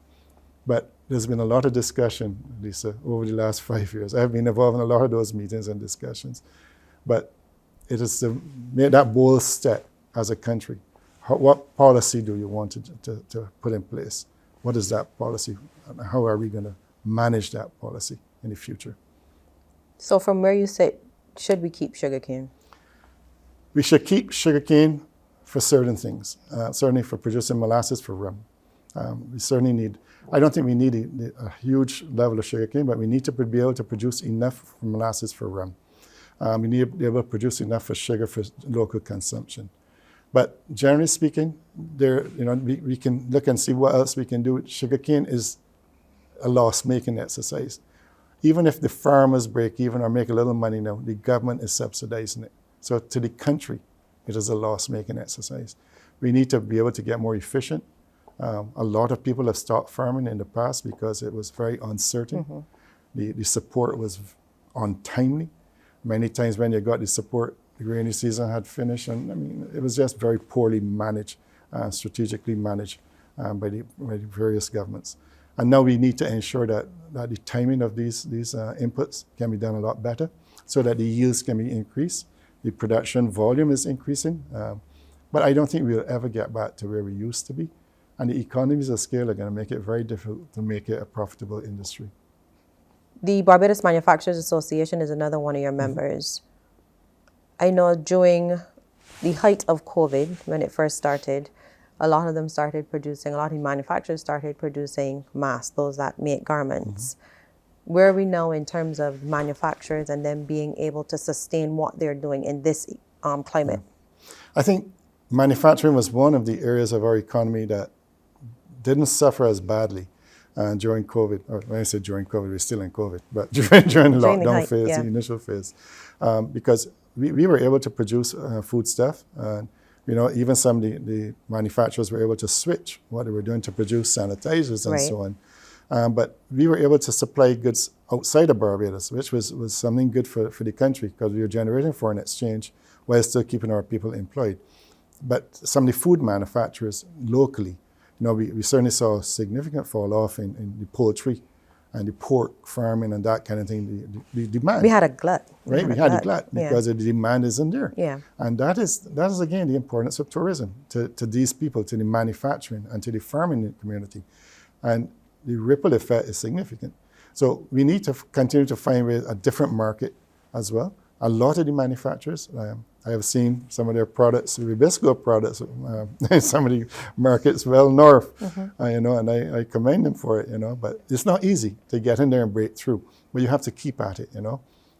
[SPEAKER 2] But there's been a lot of discussion, Lisa, over the last 5 years. I've been involved in a lot of those meetings and discussions. But it is to make that bold step as a country. What policy do you want to put in place? What is that policy? How are we going to manage that policy in the future?
[SPEAKER 1] So from where you sit, should we keep sugarcane?
[SPEAKER 2] We should keep sugarcane for certain things, certainly for producing molasses for rum. We certainly need, I don't think we need a huge level of sugarcane, but we need to be able to produce enough molasses for rum. We need to be able to produce enough for sugar for local consumption. But generally speaking, we can look and see what else we can do. Sugarcane is a loss-making exercise. Even if the farmers break even or make a little money now, the government is subsidizing it. So to the country, it is a loss-making exercise. We need to be able to get more efficient. A lot of people have stopped farming in the past because it was very uncertain. The support was untimely. Many times when you got the support, the rainy season had finished, and I mean, it was just very poorly managed, strategically managed by the various governments. And now we need to ensure that the timing of these inputs can be done a lot better so that the yields can be increased, the production volume is increasing. But I don't think we'll ever get back to where we used to be. And the economies of scale are going to make it very difficult to make it a profitable industry.
[SPEAKER 1] The Barbados Manufacturers Association is another one of your members. I know during the height of COVID, when it first started, a lot of them started producing, a lot of manufacturers started producing masks, those that make garments. Where are we now in terms of manufacturers and them being able to sustain what they're doing in this climate?
[SPEAKER 2] I think manufacturing was one of the areas of our economy that didn't suffer as badly during COVID. Or when I say during COVID, we're still in COVID, but during the lockdown phase, the initial phase, because we were able to produce food stuff. Even some of the manufacturers were able to switch what they were doing to produce sanitizers and so on. But we were able to supply goods outside of Barbados, which was something good for the country because we were generating foreign exchange while still keeping our people employed. But some of the food manufacturers locally, we certainly saw a significant fall off in the poultry and the pork farming and that kind of thing, the demand.
[SPEAKER 1] We had a glut.
[SPEAKER 2] We had a glut because the demand isn't there.
[SPEAKER 1] Yeah.
[SPEAKER 2] And that is again the importance of tourism to these people, to the manufacturing and to the farming community. And the ripple effect is significant. So we need to continue to find a different market as well. A lot of the manufacturers, I have seen some of their products, Ribisco products, in some of the markets well north, and I commend them for it, but it's not easy to get in there and break through. But you have to keep at it,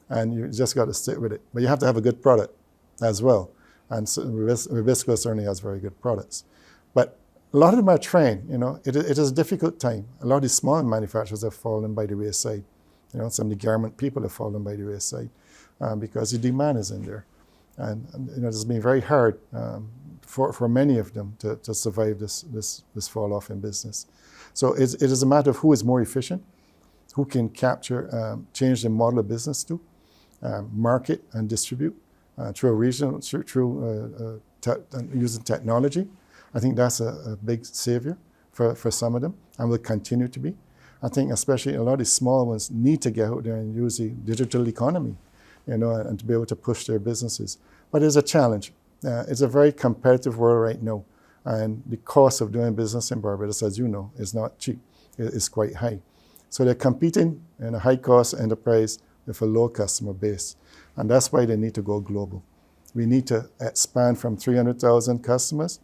[SPEAKER 2] and you just got to stick with it. But you have to have a good product as well. And so Ribisco certainly has very good products. But a lot of them are trained, it is a difficult time. A lot of the small manufacturers have fallen by the wayside. Some of the garment people have fallen by the wayside because the demand is in there. And it's been very hard for many of them to survive this fall off in business. So it is a matter of who is more efficient, who can capture, change the model of business to, market and distribute through a regional, through using technology. I think that's a big savior for some of them and will continue to be. I think especially a lot of the small ones need to get out there and use the digital economy, and to be able to push their businesses. But it's a challenge. It's a very competitive world right now. And the cost of doing business in Barbados, as you know, is not cheap. It's quite high. So they're competing in a high-cost enterprise with a low customer base. And that's why they need to go global. We need to expand from 300,000 customers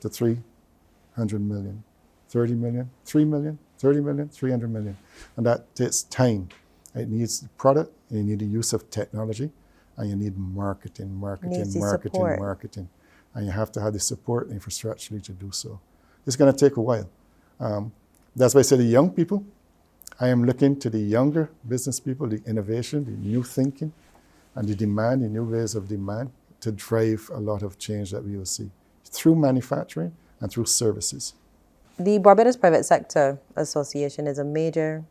[SPEAKER 2] to 300 million, 30 million, 3 million, 30 million, 300 million. And that takes time. It needs the product, you need the use of technology, and you need marketing. And you have to have the support infrastructure to do so. It's going to take a while. That's why I say the young people, I am looking to the younger business people, the innovation, the new thinking, and the demand, the new ways of demand to drive a lot of change that we will see through manufacturing and through services.
[SPEAKER 1] The Barbados Private Sector Association is a major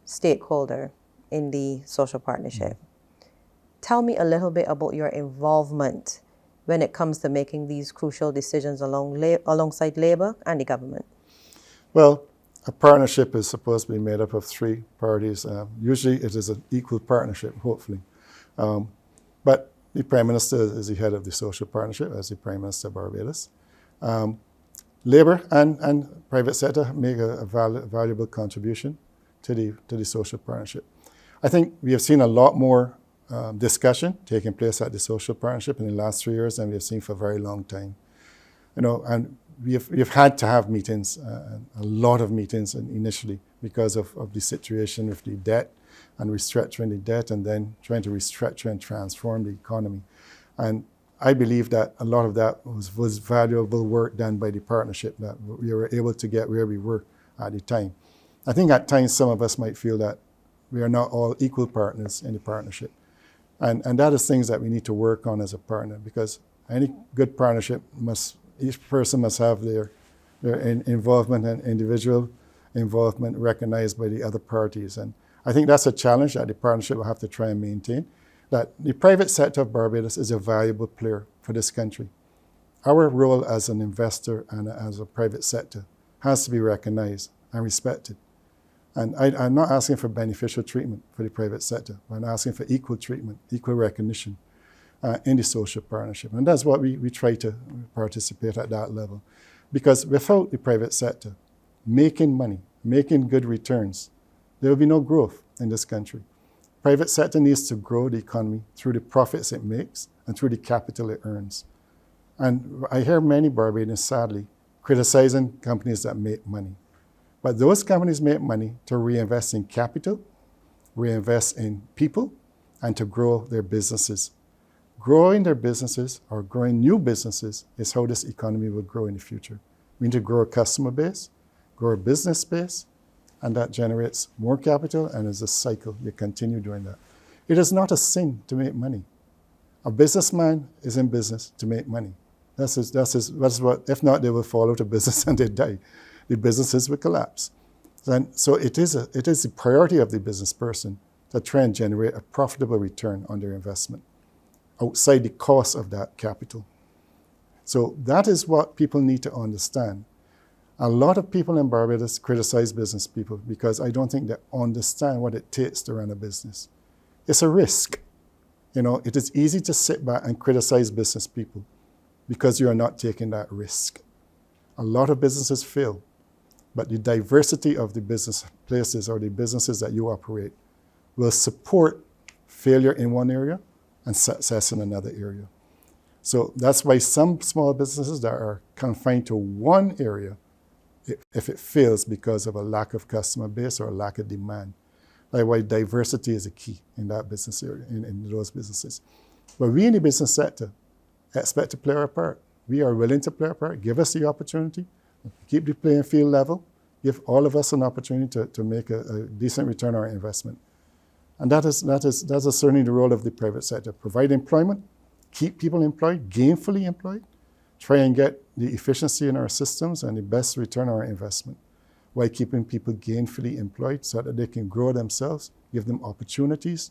[SPEAKER 1] stakeholder in the social partnership. Tell me a little bit about your involvement when it comes to making these crucial decisions alongside Labour and the government.
[SPEAKER 2] Well, a partnership is supposed to be made up of three parties. Usually it is an equal partnership, hopefully. But the Prime Minister is the head of the social partnership as the Prime Minister of Barbados. Labour and private sector make a valuable contribution to the social partnership. I think we have seen a lot more discussion taking place at the social partnership in the last 3 years than we have seen for a very long time. And we've had to have meetings, a lot of meetings initially because of the situation with the debt and restructuring the debt and then trying to restructure and transform the economy. And I believe that a lot of that was valuable work done by the partnership, that we were able to get where we were at the time. I think at times some of us might feel that we are not all equal partners in the partnership. And that is things that we need to work on as a partner, because any good partnership each person must have their involvement and individual involvement recognized by the other parties. And I think that's a challenge that the partnership will have to try and maintain, that the private sector of Barbados is a valuable player for this country. Our role as an investor and as a private sector has to be recognized and respected. And I'm not asking for beneficial treatment for the private sector. I'm asking for equal treatment, equal recognition in the social partnership. And that's what we try to participate at that level. Because without the private sector making money, making good returns, there will be no growth in this country. Private sector needs to grow the economy through the profits it makes and through the capital it earns. And I hear many Barbadians, sadly, criticizing companies that make money. But those companies make money to reinvest in capital, reinvest in people, and to grow their businesses. Growing their businesses or growing new businesses is how this economy will grow in the future. We need to grow a customer base, grow a business base, and that generates more capital, and as a cycle, you continue doing that. It is not a sin to make money. A businessman is in business to make money. That's what, if not, they will fall out of business and they die. The businesses will collapse. And so it is the priority of the business person to try and generate a profitable return on their investment outside the cost of that capital. So that is what people need to understand. A lot of people in Barbados criticize business people because I don't think they understand what it takes to run a business. It's a risk. It is easy to sit back and criticize business people because you are not taking that risk. A lot of businesses fail, but the diversity of the business places or the businesses that you operate will support failure in one area and success in another area. So that's why some small businesses that are confined to one area, if it fails because of a lack of customer base or a lack of demand, that's why diversity is a key in that business area, in those businesses. But we in the business sector expect to play our part. We are willing to play our part. Give us the opportunity, keep the playing field level, give all of us an opportunity to make a decent return on our investment. And that is certainly the role of the private sector. Provide employment, keep people employed, gainfully employed, try and get the efficiency in our systems and the best return on our investment while keeping people gainfully employed so that they can grow themselves, give them opportunities.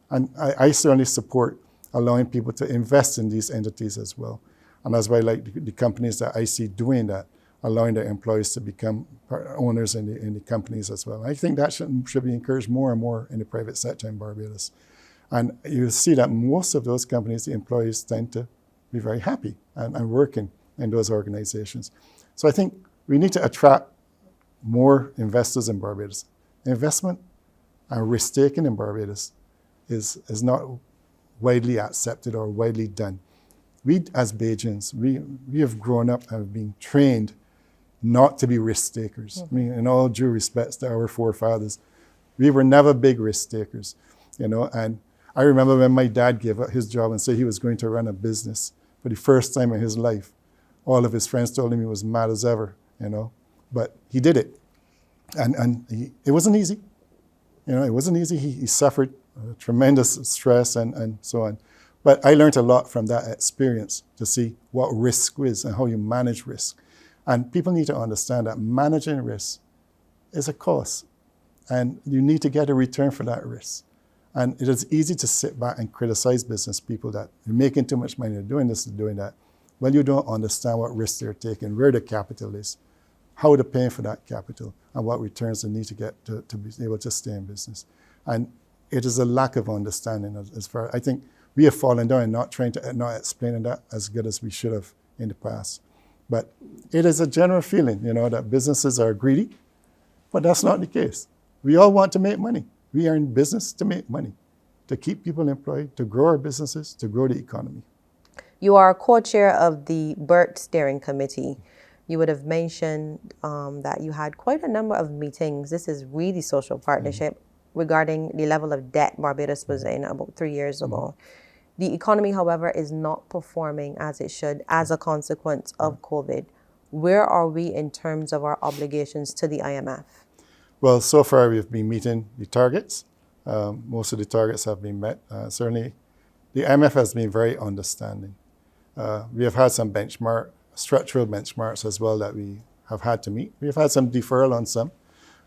[SPEAKER 2] And I certainly support allowing people to invest in these entities as well. And that's why I like the companies that I see doing that, allowing their employees to become owners in the companies as well. I think that should be encouraged more and more in the private sector in Barbados. And you see that most of those companies, the employees tend to be very happy and working in those organizations. So I think we need to attract more investors in Barbados. Investment and risk-taking in Barbados is not widely accepted or widely done. We, as Bajans, we have grown up and have been trained not to be risk takers. Mm-hmm. I mean, in all due respects to our forefathers, we were never big risk takers, and I remember when my dad gave up his job and said he was going to run a business for the first time in his life. All of his friends told him he was mad as ever, but he did it. And it wasn't easy. It wasn't easy. He suffered tremendous stress and so on. But I learned a lot from that experience to see what risk is and how you manage risk. And people need to understand that managing risk is a cost. And you need to get a return for that risk. And it is easy to sit back and criticize business people that you're making too much money, you're doing this and doing that. When you don't understand what risks they're taking, where the capital is, how they're paying for that capital, and what returns they need to get to be able to stay in business. And it is a lack of understanding as far. I think we have fallen down in not explaining that as good as we should have in the past. But it is a general feeling, that businesses are greedy, but that's not the case. We all want to make money. We are in business to make money, to keep people employed, to grow our businesses, to grow the economy.
[SPEAKER 1] You are co-chair of the BERT Steering Committee. You would have mentioned that you had quite a number of meetings. This is really social partnership regarding the level of debt Barbados was in about 3 years ago. The economy, however, is not performing as it should as a consequence of COVID. Where are we in terms of our obligations to the IMF?
[SPEAKER 2] Well, so far we've been meeting the targets. Most of the targets have been met. Certainly, the IMF has been very understanding. We have had some structural benchmarks as well that we have had to meet. We have had some deferral on some,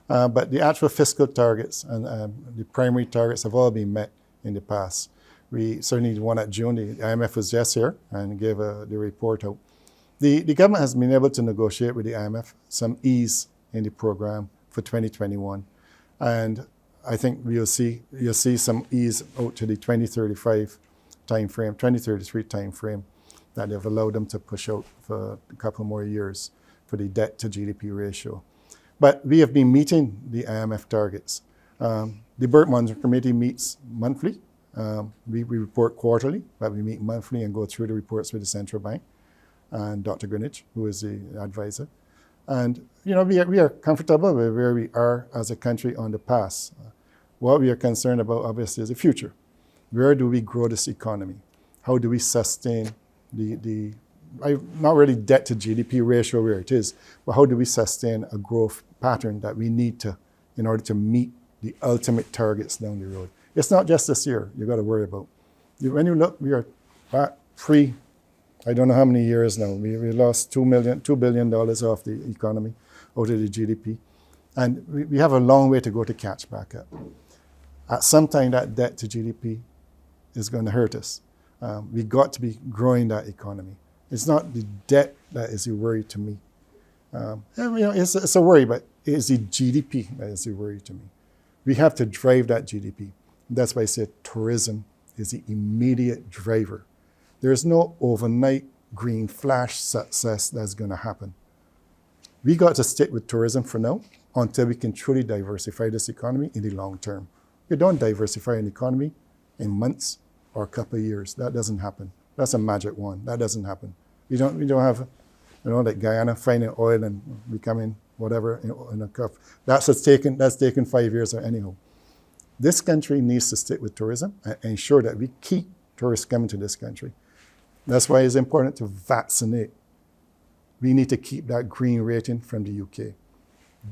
[SPEAKER 2] but the actual fiscal targets and the primary targets have all been met in the past. We certainly, the one at June, the IMF was just here and gave the report out. The government has been able to negotiate with the IMF some ease in the program for 2021. And I think you'll see some ease out to the 2035 timeframe, 2033 timeframe that they've allowed them to push out for a couple more years for the debt to GDP ratio. But we have been meeting the IMF targets. The Burt Monitoring Committee meets monthly. We report quarterly, but we meet monthly and go through the reports with the central bank and Dr. Greenwich, who is the advisor. And we are comfortable with where we are as a country on the past. What we are concerned about, obviously, is the future. Where do we grow this economy? How do we sustain not really debt to GDP ratio where it is, but how do we sustain a growth pattern that we need to in order to meet the ultimate targets down the road? It's not just this year you've got to worry about. When you look, we are back I don't know how many years now. We lost $2 billion off the economy, out of the GDP. And we have a long way to go to catch back up. At some time, that debt to GDP is going to hurt us. We got to be growing that economy. It's not the debt that is a worry to me. It's a worry, but it's the GDP that is a worry to me. We have to drive that GDP. That's why I say tourism is the immediate driver. There's no overnight green flash success that's going to happen. We got to stick with tourism for now until we can truly diversify this economy in the long term. You don't diversify an economy in months or a couple of years. That doesn't happen. That's a magic wand. That doesn't happen. We don't have, like Guyana finding oil and becoming whatever in a cup. That's taken 5 years anyhow. This country needs to stick with tourism and ensure that we keep tourists coming to this country. That's why it's important to vaccinate. We need to keep that green rating from the UK.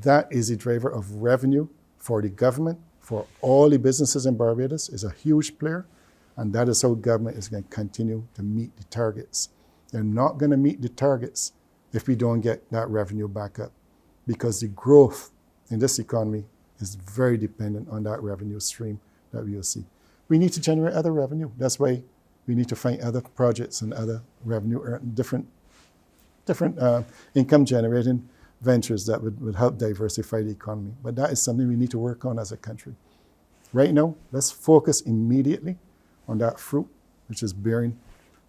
[SPEAKER 2] That is the driver of revenue for the government, for all the businesses in Barbados. Is a huge player, and that is how government is going to continue to meet the targets. They're not going to meet the targets if we don't get that revenue back up, because the growth in this economy is very dependent on that revenue stream that we will see. We need to generate other revenue. That's why we need to find other projects and other revenue, different income generating ventures that would help diversify the economy. But that is something we need to work on as a country. Right now, let's focus immediately on that fruit, which is bearing,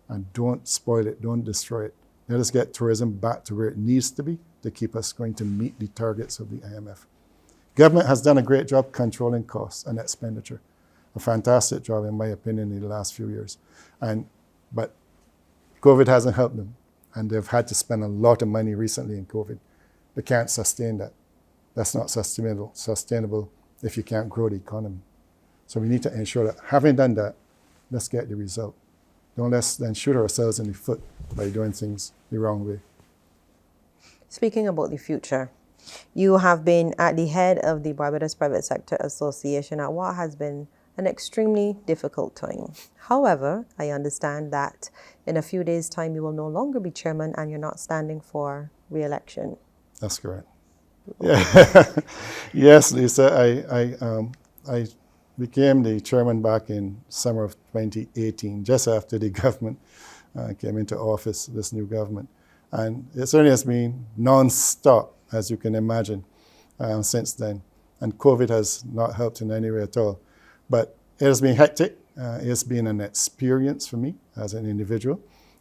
[SPEAKER 2] and don't spoil it, don't destroy it. Let us get tourism back to where it needs to be to keep us going to meet the targets of the IMF. Government has done a great job controlling costs and expenditure. A fantastic job, in my opinion, in the last few years. But COVID hasn't helped them, and they've had to spend a lot of money recently in COVID. They can't sustain that. That's not sustainable if you can't grow the economy. So we need to ensure that, having done that, let's get the result. Don't let's then shoot ourselves in the foot by doing things the wrong way.
[SPEAKER 1] Speaking about the future, you have been at the head of the Barbados Private Sector Association at what has been an extremely difficult time. However, I understand that in a few days' time, you will no longer be chairman and you're not standing for re-election.
[SPEAKER 2] That's correct. Yeah. Yes, Lisa, I became the chairman back in summer of 2018, just after the government came into office, this new government. And it certainly has been non-stop, as you can imagine, since then. And COVID has not helped in any way at all. But it has been hectic. It's been an experience for me as an individual,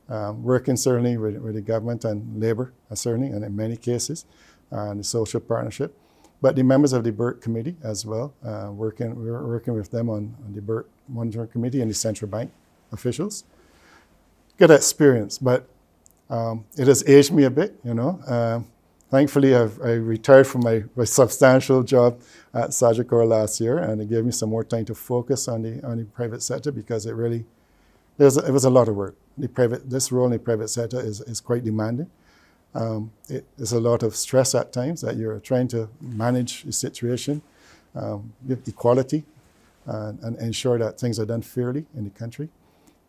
[SPEAKER 2] working certainly with the government and Labour, certainly, and in many cases, and the social partnership. But the members of the Burt Committee as well, we were working with them on the Burt Monitoring Committee and the central bank officials. Good experience, but it has aged me a bit, Thankfully, I retired from my substantial job at Sagicor last year, and it gave me some more time to focus on the private sector, because it really it was a lot of work. This role in the private sector is quite demanding. There's a lot of stress at times that you're trying to manage the situation with equality and ensure that things are done fairly in the country.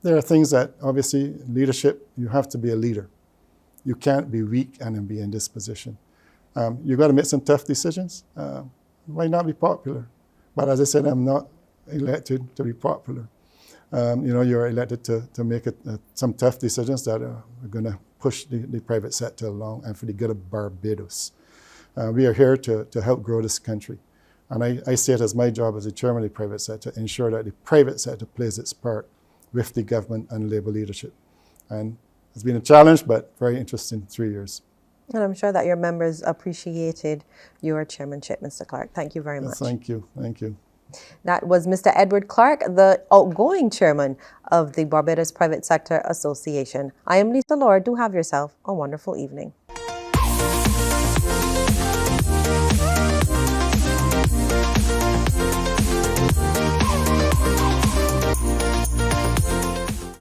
[SPEAKER 2] There are things that, obviously, leadership, you have to be a leader. You can't be weak and then be in this position. You've got to make some tough decisions. Might not be popular. But as I said, I'm not elected to be popular. You're elected to make some tough decisions that are going to push the private sector along and for the good of Barbados. We are here to help grow this country. And I see it as my job as the chairman of the private sector to ensure that the private sector plays its part with the government and Labour leadership. And it's been a challenge, but very interesting 3 years.
[SPEAKER 1] And I'm sure that your members appreciated your chairmanship, Mr. Clark. Thank you very much.
[SPEAKER 2] Thank you. Thank you.
[SPEAKER 1] That was Mr. Edward Clark, the outgoing chairman of the Barbados Private Sector Association. I am Lisa Lord. Do have yourself a wonderful evening.